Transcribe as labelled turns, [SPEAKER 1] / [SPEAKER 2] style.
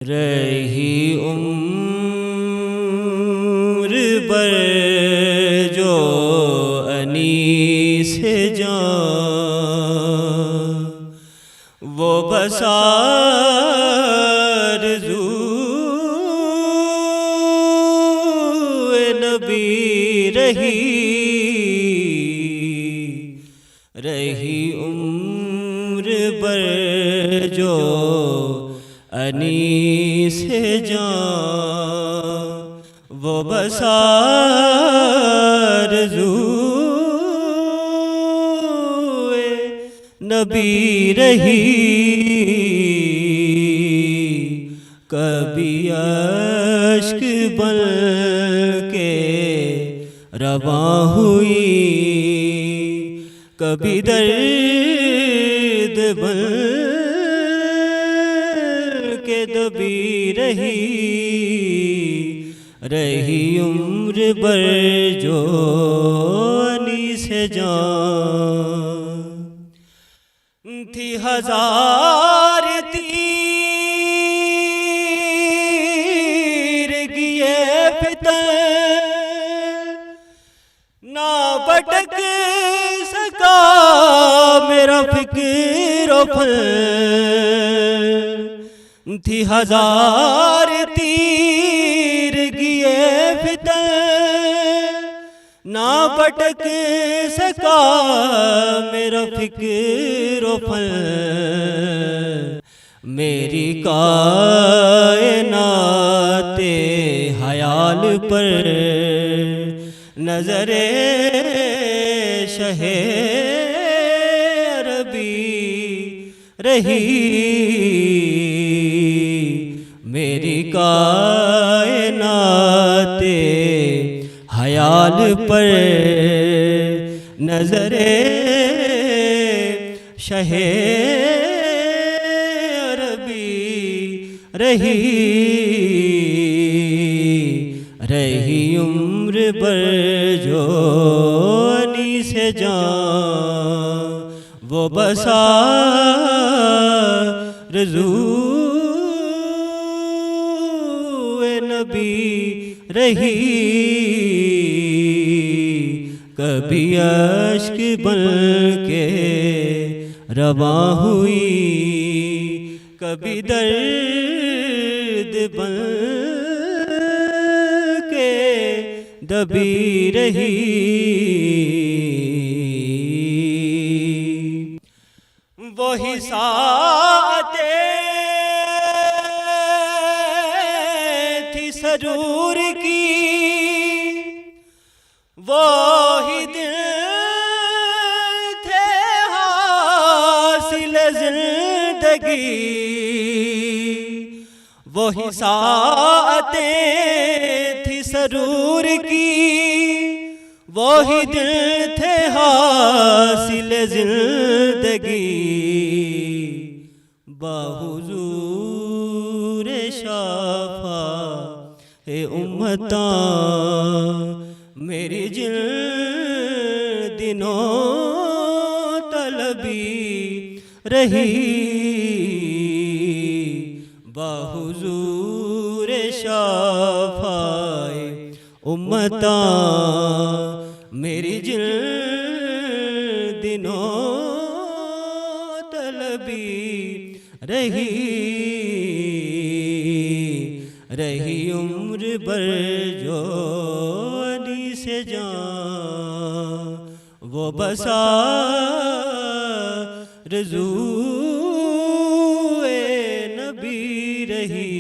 [SPEAKER 1] रही उम्र भर जो अनीस जान, वो बसार ज़ूए नबी रही उम्र भर जो अनीस जान, वो बसार ज़ूए नबी रही। कभी अश्क बन के रवां हुई, कभी दर्द बन के दबी रही उम्र भर जो अनीस जान। थी हजार तीर गिए फितर, ना भटक सका मेरा फिक्र फल। थी हजार तीर गिए फितर, ना भटक सका मेरा फिक्र फल। मेरी कायनाते हयाल पर नजरे शहे अरबी रही। मेरी कायनाते हयाल पर नजरे शहे अरबी रही उम्र भर जो अनीस जान, वो बसार ज़ूए नबी रही। कभी अश्क बन के रवां हुई, कभी दर्द बन के दबी रही। वही साते थी सरूर की, वही दिन थे हासिल जिंदगी। वही साते थी सरूर की, वही दिन थे हासिल जिंदगी। बाहुजूर शाफा ए उम्मता मेरी जिन दिनों तलबी रही। बाहुजूर शाफाए उम्मता मेरी जिन दिनों तलबी रही उम्र भर जो अनीस जान, वो बसार ज़ूए नबी रही।